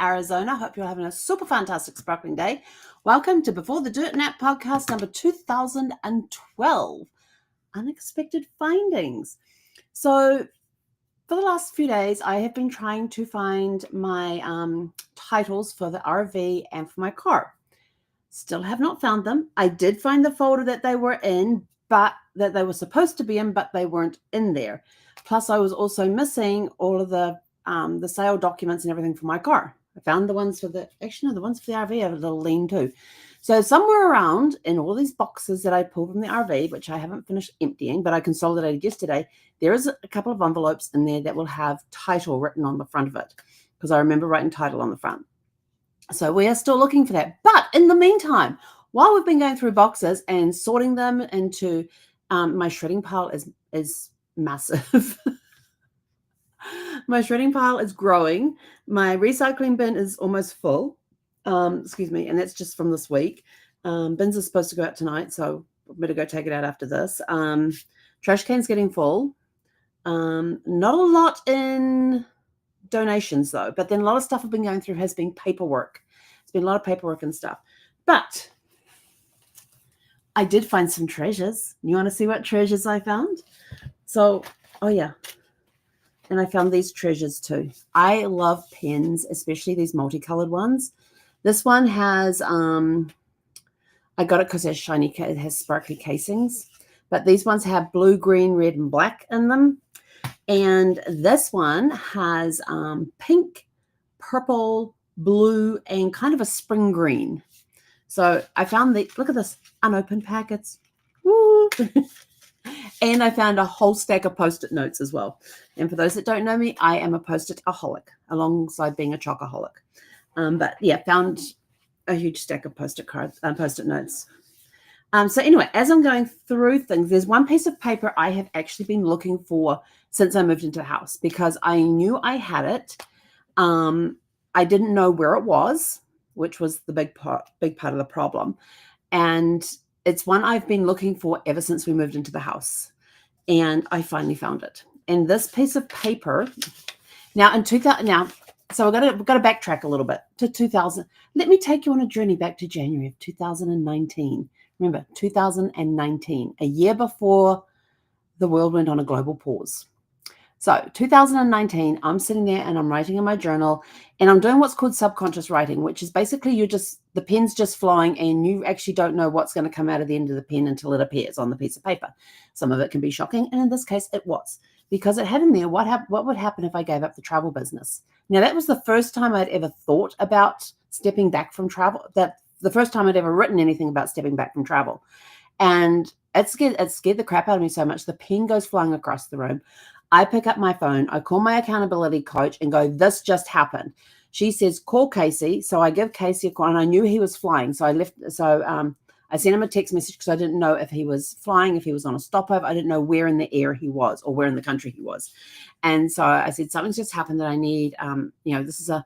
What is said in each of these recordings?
Arizona. Hope you're having a super fantastic sparkling day. Welcome to Before the Dirt Nap podcast number 2012, Unexpected Findings. So for the last few days, I have been trying to find my titles for the RV and for my car. Still have not found them. I did find the folder that they were in, but that they were supposed to be in, but they weren't in there. Plus, I was also missing all of the sale documents and everything for my car. I found the ones for the ones for the RV have a little lean too. So somewhere around in all these boxes that I pulled from the RV, which I haven't finished emptying, but I consolidated yesterday, there is a couple of envelopes in there that will have title written on the front of it, because I remember writing title on the front. So we are still looking for that. But in the meantime, while we've been going through boxes and sorting them into my shredding pile is massive. My shredding pile is growing. My recycling bin is almost full. Excuse me. And that's just from this week. Bins are supposed to go out tonight, so I better go take it out after this. Trash can's getting full. Not a lot in donations though, but then a lot of stuff I've been going through has been paperwork. It's been a lot of paperwork and stuff. But I did find some treasures. You want to see what treasures I found? So, oh yeah. And I found these treasures too. I love pens, especially these multicolored ones. This one has, I got it because it has sparkly casings. But these ones have blue, green, red, and black in them. And this one has pink, purple, blue, and kind of a spring green. So I found look at this, unopened packets. Woo! And I found a whole stack of Post-it notes as well. And for those that don't know me, I am a Post-it-aholic alongside being a chocoholic. But yeah, found a huge stack of Post-it notes. So anyway, as I'm going through things, there's one piece of paper I have actually been looking for since I moved into the house because I knew I had it. I didn't know where it was, which was the big part of the problem. And it's one I've been looking for ever since we moved into the house. And I finally found it. And this piece of paper, so we've got to backtrack a little bit to 2000. Let me take you on a journey back to January of 2019. Remember, 2019, a year before the world went on a global pause. So 2019, I'm sitting there and I'm writing in my journal and I'm doing what's called subconscious writing, which is basically the pen's just flowing and you actually don't know what's going to come out of the end of the pen until it appears on the piece of paper. Some of it can be shocking. And in this case, it was, because it had in there what would happen if I gave up the travel business. Now, that was the first time I'd ever thought about stepping back from travel. The first time I'd ever written anything about stepping back from travel. And it scared the crap out of me so much. The pen goes flying across the room. I pick up my phone. I call my accountability coach and go, this just happened. She says, call Casey. So I give Casey a call and I knew he was flying. So I sent him a text message because I didn't know if he was flying, if he was on a stopover. I didn't know where in the air he was or where in the country he was. And so I said, something's just happened that I need, that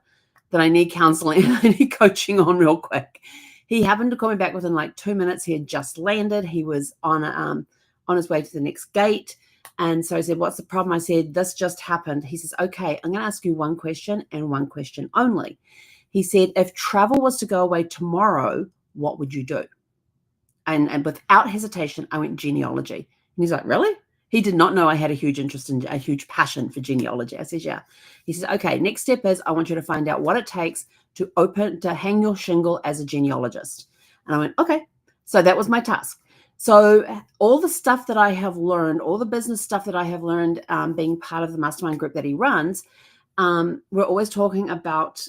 I need counseling. I need coaching on real quick. He happened to call me back within like 2 minutes. He had just landed. He was on his way to the next gate. And so I said, what's the problem? I said, this just happened. He says, okay, I'm going to ask you one question and one question only. He said, if travel was to go away tomorrow, what would you do? And without hesitation, I went genealogy. And he's like, really? He did not know I had a huge passion for genealogy. I said, yeah. He says, okay, next step is I want you to find out what it takes to hang your shingle as a genealogist. And I went, okay. So that was my task. So all the stuff that I have learned, all the business stuff that I have learned being part of the mastermind group that he runs, we're always talking about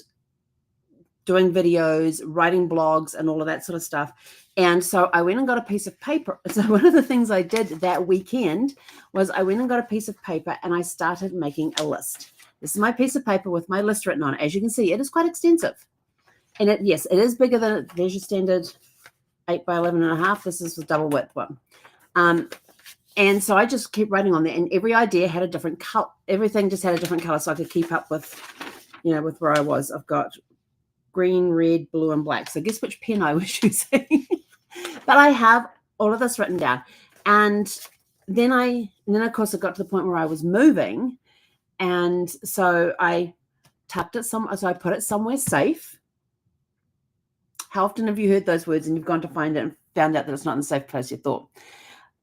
doing videos, writing blogs, and all of that sort of stuff. And so I went and got a piece of paper. So one of the things I did that weekend was I went and got a piece of paper and I started making a list. This is my piece of paper with my list written on it. As you can see, it is quite extensive. And it is bigger than there's your standard 8 by 11.5. This is the double width one. And so I just keep writing on there, and every idea had a different color. Everything just had a different color, so I could keep up with, with where I was. I've got green, red, blue, and black. So guess which pen I was using. But I have all of this written down. And then of course I got to the point where I was moving. And so I tucked it somewhere. So I put it somewhere safe. How often have you heard those words and you've gone to find it and found out that it's not in the safe place you thought?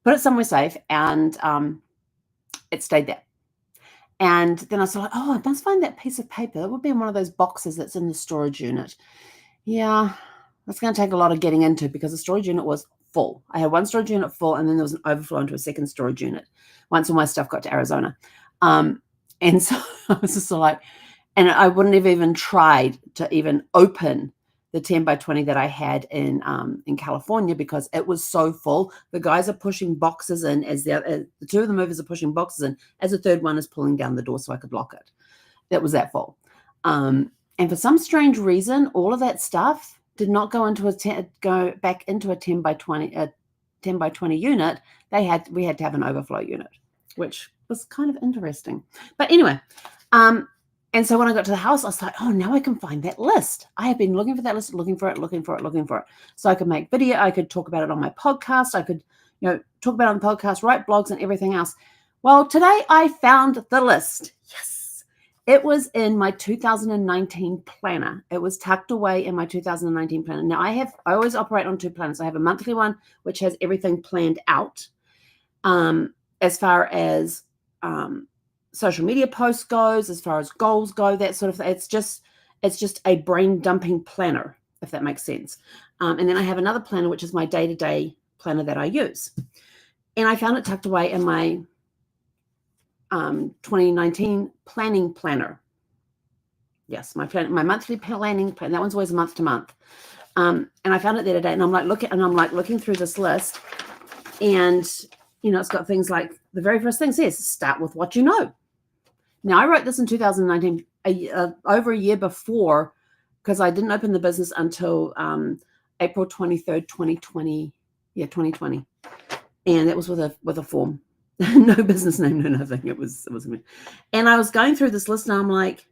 Put it somewhere safe, and it stayed there. And then I was like, oh, I must find that piece of paper. That would be in one of those boxes that's in the storage unit. Yeah, that's going to take a lot of getting into because the storage unit was full. I had one storage unit full, and then there was an overflow into a second storage unit once all my stuff got to Arizona. And so I was just like, and I wouldn't have even tried to even open the 10 by 20 that I had in California because it was so full. The guys are pushing boxes in as the two of the movers are pushing boxes in as the third one is pulling down the door so I could lock it. It was that full. And for some strange reason, all of that stuff did not go into go back into a 10 by 20 unit. We had to have an overflow unit, which was kind of interesting. But anyway, and so when I got to the house, I was like, oh, now I can find that list. I have been looking for that list, looking for it. So I could make video. I could talk about it on my podcast. I could, talk about it on the podcast, write blogs and everything else. Well, today I found the list. Yes. It was in my 2019 planner. It was tucked away in my 2019 planner. Now I always operate on two planners. I have a monthly one, which has everything planned out as far as social media posts goes, as far as goals go, that sort of thing. It's just a brain dumping planner, if that makes sense. And then I have another planner, which is my day-to-day planner that I use. And I found it tucked away in my 2019 planning planner. Yes, my monthly planning plan. That one's always month to month. And I found it there today, and I'm like looking through this list, and it's got things like the very first thing says start with what you know. Now, I wrote this in 2019, over a year before, because I didn't open the business until April 23rd, 2020. Yeah, 2020. And it was with a form. No business name, no nothing. It was me. And I was going through this list, and I'm like,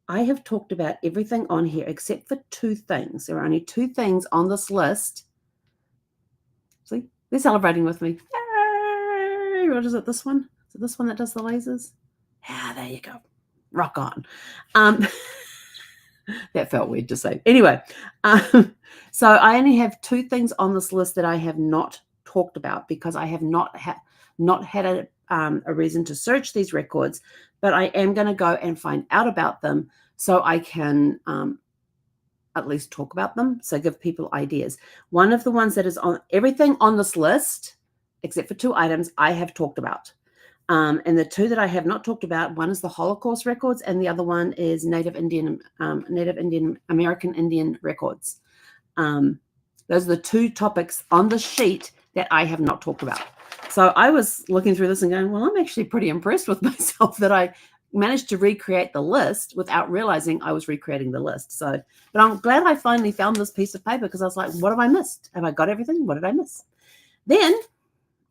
I have talked about everything on here except for two things. There are only two things on this list. See, they're celebrating with me. Yay! What is it, this one? Is it this one that does the lasers? Yeah, there you go. Rock on. That felt weird to say. Anyway, so I only have two things on this list that I have not talked about because I have not had a reason to search these records, but I am going to go and find out about them so I can at least talk about them, so give people ideas. One of the ones that is on everything on this list, except for two items, I have talked about. And the two that I have not talked about, one is the Holocaust records, and the other one is Native American Indian records. Those are the two topics on the sheet that I have not talked about. So I was looking through this and going, well, I'm actually pretty impressed with myself that I managed to recreate the list without realizing I was recreating the list. So, but I'm glad I finally found this piece of paper because I was like, what have I missed? Have I got everything? What did I miss? Then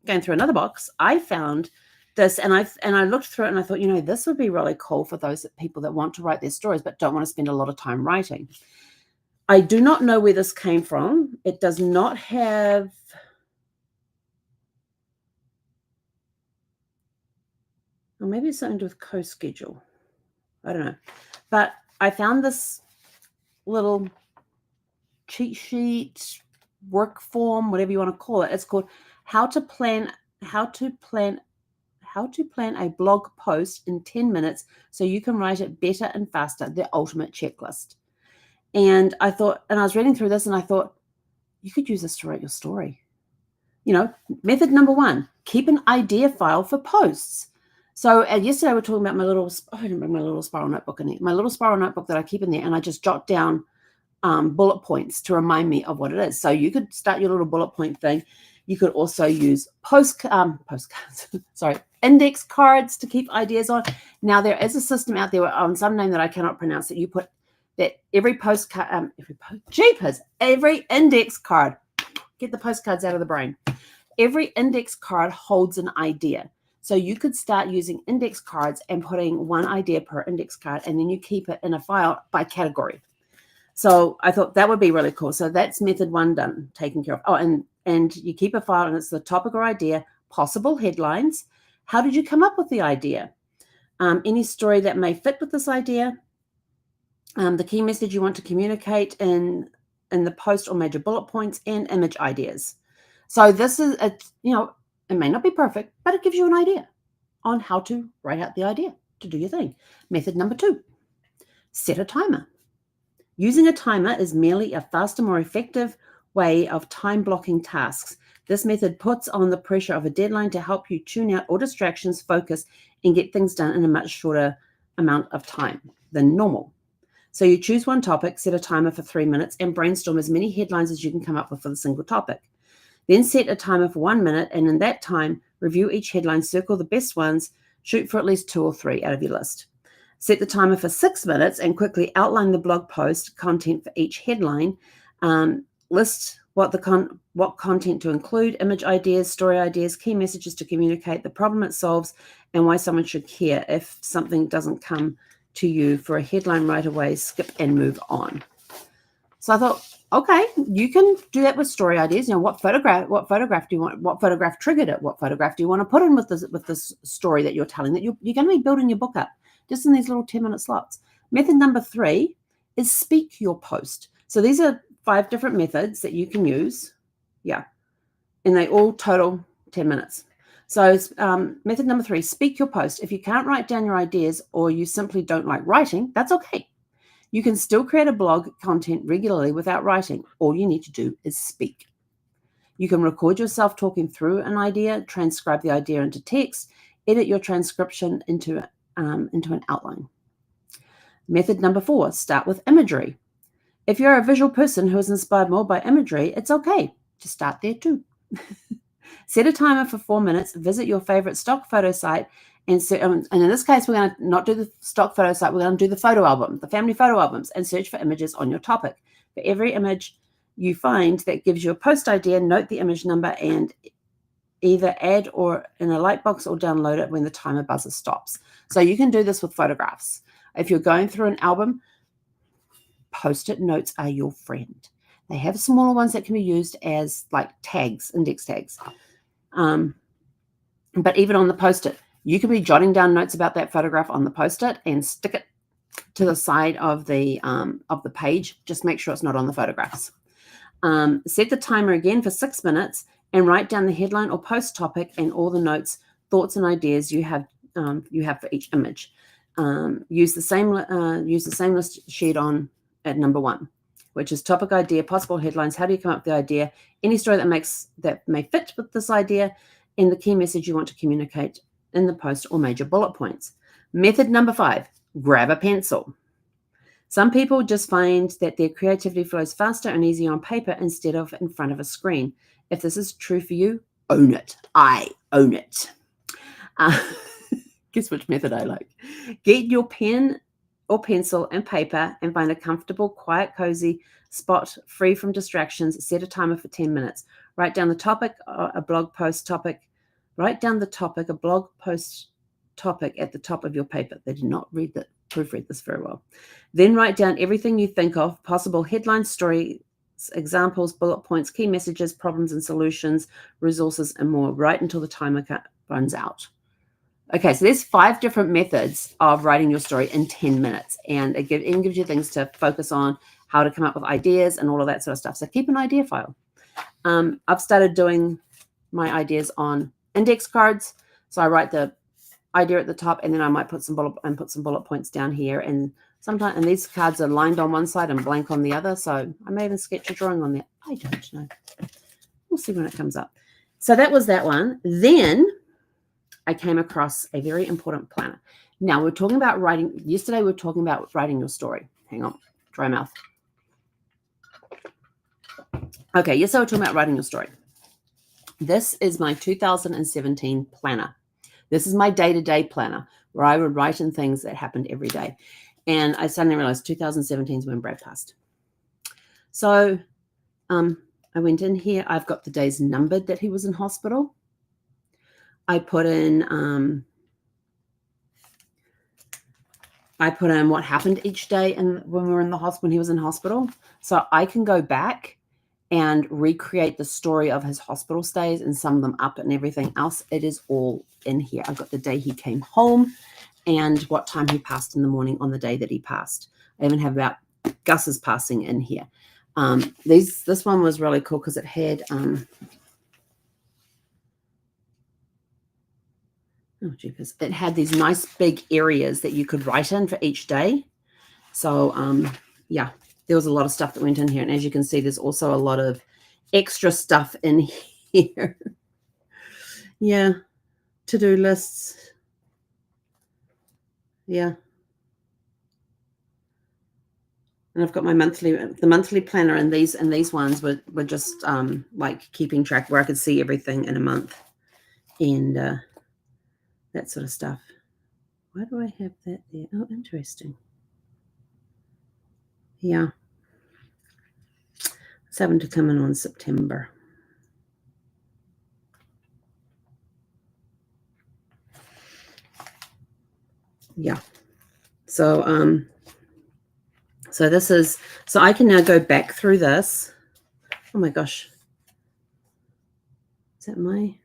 going through another box, I found this, and I looked through it and I thought, this would be really cool for those people that want to write their stories but don't want to spend a lot of time writing. I do not know where this came from. It does not have or maybe it's something to do with co-schedule. I don't know. But I found this little cheat sheet, work form, whatever you want to call it. It's called How to Plan a Blog Post in 10 minutes so you can write it better and faster, the ultimate checklist. And I was reading through this and I thought, you could use this to write your story. Method number one, keep an idea file for posts. So yesterday we were talking about I didn't bring my little spiral notebook in there, my little spiral notebook that I keep in there, and I just jot down bullet points to remind me of what it is. So you could start your little bullet point thing. You could also use postcards, index cards to keep ideas on. Now there is a system out there on some name that I cannot pronounce that you put that every postcard, every index card, get the postcards out of the brain. Every index card holds an idea. So you could start using index cards and putting one idea per index card, and then you keep it in a file by category. So I thought that would be really cool. So that's method one done, taken care of. Oh, and you keep a file, and it's the topic or idea, possible headlines. How did you come up with the idea? Any story that may fit with this idea, the key message you want to communicate in the post or major bullet points, and image ideas. So this is, it may not be perfect, but it gives you an idea on how to write out the idea to do your thing. Method number 2, set a timer. Using a timer is merely a faster, more effective way of time blocking tasks. This method puts on the pressure of a deadline to help you tune out all distractions, focus, and get things done in a much shorter amount of time than normal. So you choose one topic, set a timer for 3 minutes, and brainstorm as many headlines as you can come up with for the single topic. Then set a timer for 1 minute, and in that time, review each headline, circle the best ones, shoot for at least 2 or 3 out of your list. Set the timer for 6 minutes and quickly outline the blog post content for each headline. List what content to include, image ideas, story ideas, key messages to communicate, the problem it solves, and why someone should care if something doesn't come to you for a headline right away, skip and move on. So I thought, okay, you can do that with story ideas. What photograph do you want? What photograph triggered it? What photograph do you want to put in with this story that you're telling, that you're going to be building your book up just in these little 10-minute slots? Method number 3 is speak your post. So these are 5 different methods that you can use. Yeah. And they all total 10 minutes. So method number 3, speak your post. If you can't write down your ideas or you simply don't like writing, that's okay. You can still create a blog content regularly without writing. All you need to do is speak. You can record yourself talking through an idea, transcribe the idea into text, edit your transcription into an outline. Method number 4, start with imagery. If you're a visual person who is inspired more by imagery, it's okay to start there too. Set a timer for 4 minutes, visit your favorite stock photo site, and in this case, we're going to not do the stock photo site, we're going to do the photo album, the family photo albums, and search for images on your topic. For every image you find that gives you a post idea, note the image number and either add or in a lightbox or download it when the timer buzzer stops. So you can do this with photographs. If you're going through an album, Post-it notes are your friend. They have smaller ones that can be used as like tags, index tags. But even on the Post-it, you can be jotting down notes about that photograph on the Post-it and stick it to the side of the page. Just make sure it's not on the photographs. Set the timer again for 6 minutes and write down the headline or post topic and all the notes, thoughts, and ideas you have for each image. Use the same list sheet on at number 1, which is topic, idea, possible headlines. How do you come up with the idea? Any story that may fit with this idea, and the key message you want to communicate in the post or major bullet points. Method number 5, grab a pencil. Some people just find that their creativity flows faster and easier on paper instead of in front of a screen. If this is true for you, own it. I own it. Guess which method I like. Get your pen or pencil and paper and find a comfortable, quiet, cozy spot free from distractions. Set a timer for 10 minutes. Write down the topic, a blog post topic. Write down the topic, a blog post topic at the top of your paper. They did not proofread this very well. Then write down everything you think of, possible headlines, stories, examples, bullet points, key messages, problems and solutions, resources, and more, right until the timer runs out. Okay, so there's 5 different methods of writing your story in 10 minutes, and it gives you things to focus on, how to come up with ideas and all of that sort of stuff. So keep an idea file. I've started doing my ideas on index cards. So I write the idea at the top, and then I might put some bullet points down here. And sometimes, and these cards are lined on one side and blank on the other. So I may even sketch a drawing on there. I don't know. We'll see when it comes up. So that was that one. Then I came across a very important planner. Now we're talking about writing. Yesterday we were talking about writing your story. Hang on, dry mouth. Okay, yesterday we were talking about writing your story. This is my 2017 planner. This is my day-to-day planner where I would write in things that happened every day. And I suddenly realized 2017 is when Brad passed. So I went in here. I've got the days numbered that he was in hospital. I put in what happened each day and when we were in the hospital, when he was in hospital. So I can go back and recreate the story of his hospital stays and sum them up and everything else. It is all in here. I've got the day he came home and what time he passed in the morning on the day that he passed. I even have about Gus's passing in here. This one was really cool because it had it had these nice big areas that you could write in for each day. So yeah, there was a lot of stuff that went in here, and as you can see, there's also a lot of extra stuff in here. Yeah, to-do lists. Yeah. And I've got my the monthly planner, and these ones were just like keeping track where I could see everything in a month and that sort of stuff. Why do I have that there? Oh, interesting. Yeah. It's having to come in on September. Yeah. So so this is, so I can now go back through this. Oh my gosh. Is that my?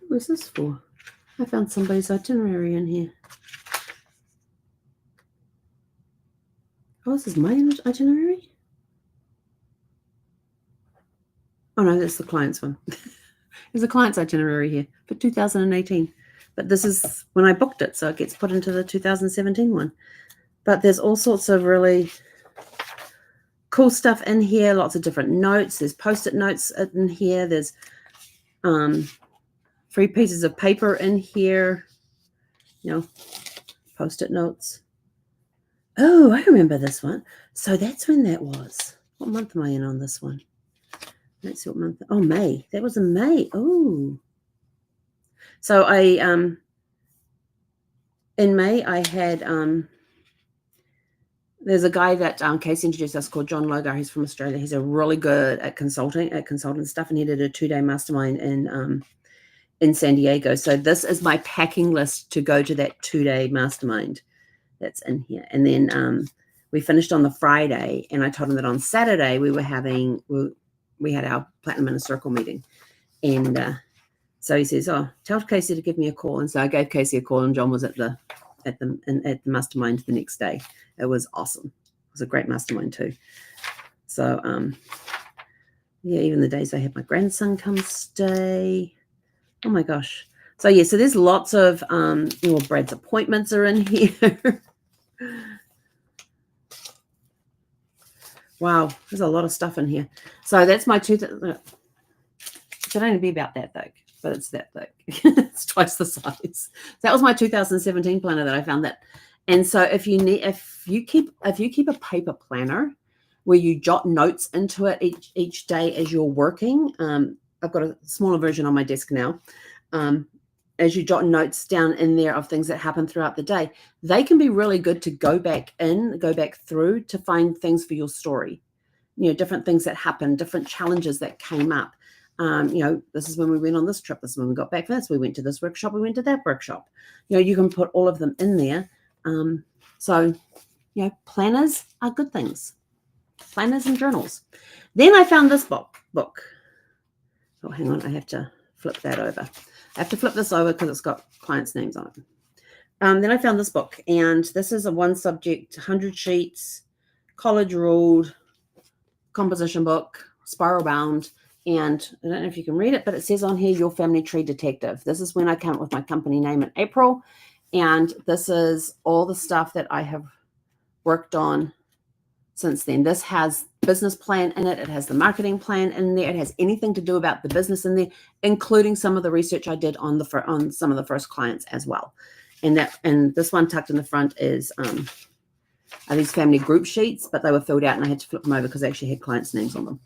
What's this for? I found somebody's itinerary in here. Oh, this is my itinerary? Oh no, that's the client's one. There's a client's itinerary here for 2018. But this is when I booked it, so it gets put into the 2017 one. But there's all sorts of really cool stuff in here, lots of different notes. There's post-it notes in here. There's 3 pieces of paper in here, you know, post-it notes. Oh, I remember this one. So that's when that was. What month am I in on this one? Let's see what month. Oh, May. That was in May. Oh. So I in May I had there's a guy that Casey introduced us called John Logar. He's from Australia. He's a really good at consulting stuff, and he did a 2-day mastermind in San Diego. So this is my packing list to go to that 2-day mastermind that's in here. And then we finished on the Friday, and I told him that on Saturday we had our Platinum Inner Circle meeting. And so he says, oh, tell Casey to give me a call. And so I gave Casey a call, and John was at the mastermind the next day. It was awesome. It was a great mastermind too. So yeah, even the days I had my grandson come stay. Oh my gosh. So yeah, so there's lots of Brad's appointments are in here. Wow, there's a lot of stuff in here. So that's my it should only be about that thick, but it's that thick. It's twice the size. That was my 2017 planner that I found that. And so if you keep a paper planner where you jot notes into it each day as you're working, I've got a smaller version on my desk now. As you jot notes down in there of things that happen throughout the day, they can be really good to go back through to find things for your story. Different things that happened, different challenges that came up. This is when we went on this trip. This is when we got back from this. We went to this workshop. We went to that workshop. You can put all of them in there. So planners are good things. Planners and journals. Then I found this book. Oh, hang on. I have to flip that over. I have to flip this over because it's got clients' names on it. Then I found this book, and this is a 1-subject, 100 sheets, college ruled composition book, spiral bound. And I don't know if you can read it, but it says on here, Your Family Tree Detective. This is when I came up with my company name in April. And this is all the stuff that I have worked on since then. This has business plan in it. It has the marketing plan in there. It has anything to do about the business in there, including some of the research I did on some of the first clients as well. And this one tucked in the front is are these family group sheets, but they were filled out and I had to flip them over because they actually had clients' names on them.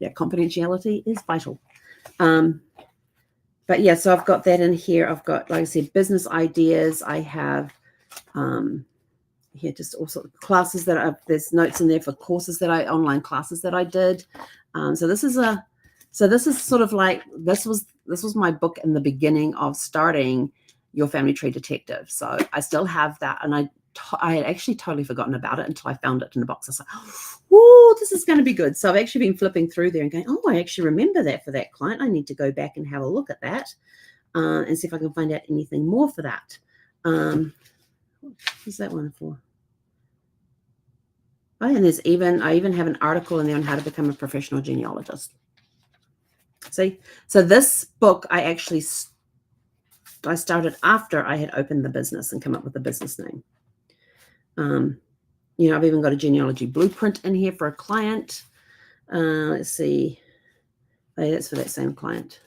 Yeah, confidentiality is vital. But yeah, so I've got that in here. I've got, like I said, business ideas. I have here just all sorts of classes there's notes in there for online classes that I did. So this is sort of like, this was my book in the beginning of starting Your Family Tree Detective. So I still have that, and I had actually totally forgotten about it until I found it in the box. I was like, oh, this is going to be good. So I've actually been flipping through there and going, oh, I actually remember that for that client. I need to go back and have a look at that and see if I can find out anything more for that. What's that one for? Oh, and I even have an article in there on how to become a professional genealogist. See, so this book I started after I had opened the business and come up with the business name. I've even got a genealogy blueprint in here for a client. Let's see. Oh, that's for that same client.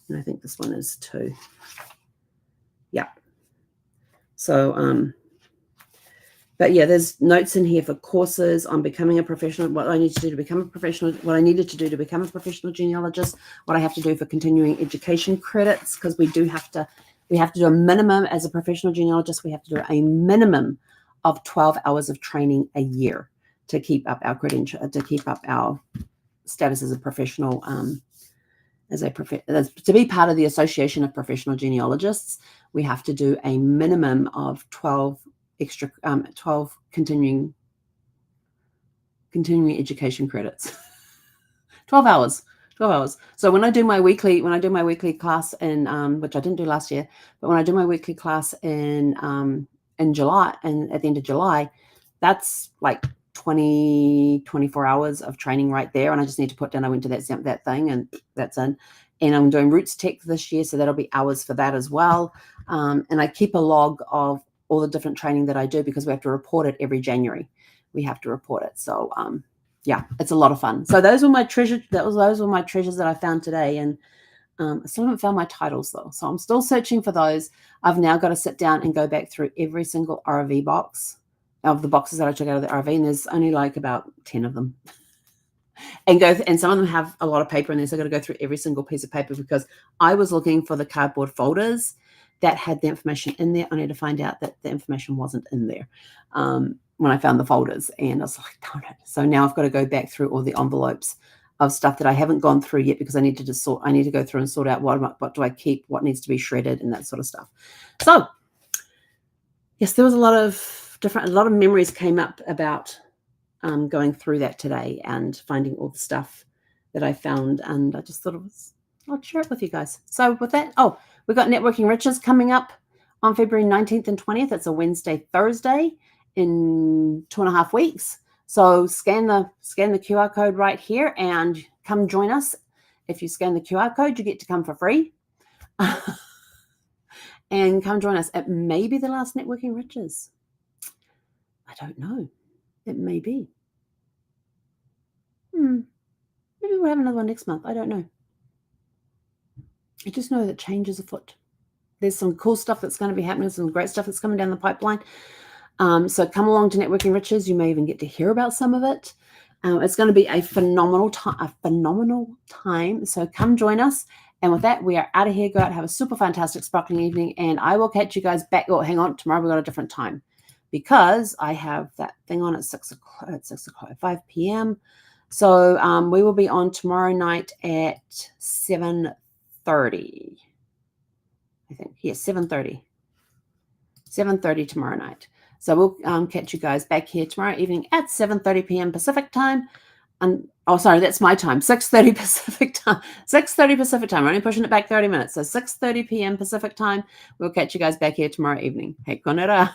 And I think this one is too. Yeah. So, but yeah, there's notes in here for courses on becoming a professional, what I need to do to become a professional, what I needed to do to become a professional genealogist, what I have to do for continuing education credits, because we have to do a minimum as a professional genealogist. We have to do a minimum of 12 hours of training a year to keep up our credential, to keep up our status as a professional, to be part of the Association of Professional Genealogists. We have to do a minimum of 12 continuing education credits. 12 hours. So when I do my weekly class in which I didn't do last year, but when I do my weekly class in July, and at the end of July, that's like 24 hours of training right there. And I just need to put down, I went to that thing, and that's in. And I'm doing Roots Tech this year, so that'll be hours for that as well. And I keep a log of all the different training that I do, because we have to report it every January. We have to report it. So yeah, it's a lot of fun. So those were my treasures. Those were my treasures that I found today. And I still haven't found my titles though. So I'm still searching for those. I've now got to sit down and go back through every single RV box of the boxes that I took out of the RV. And there's only like about 10 of them. And some of them have a lot of paper in there. So I've got to go through every single piece of paper, because I was looking for the cardboard folders that had the information in there. I need to find out that the information wasn't in there when I found the folders. And I was like, darn it. So now I've got to go back through all the envelopes of stuff that I haven't gone through yet, because I need to go through and sort out what do I keep, what needs to be shredded, and that sort of stuff. So yes, there was a lot of memories came up about going through that today and finding all the stuff that I found. And I just thought I'll share it with you guys. So with that, we've got Networking Riches coming up on February 19th and 20th. It's a Wednesday, Thursday in 2.5 weeks. So scan the QR code right here and come join us. If you scan the QR code, you get to come for free. And come join us. It may be the last Networking Riches. I don't know. It may be. Maybe we'll have another one next month. I don't know. I just know that change is afoot. There's some cool stuff that's going to be happening, some great stuff that's coming down the pipeline. So come along to Networking Riches. You may even get to hear about some of it. It's going to be a phenomenal time. So come join us. And with that, we are out of here. Go out, have a super fantastic sparkling evening. And I will catch you guys back. Oh, hang on. Tomorrow we've got a different time, because I have that thing on at 6 o'clock, 5 p.m. So we will be on tomorrow night at 7:30. I think. Yes, 7:30. 7:30 tomorrow night. So we'll catch you guys back here tomorrow evening at 7:30 p.m. Pacific time. And sorry, that's my time. 6:30 Pacific time. 6:30 Pacific time. We're only pushing it back 30 minutes. So 6:30 p.m. Pacific time. We'll catch you guys back here tomorrow evening. Hey, konera.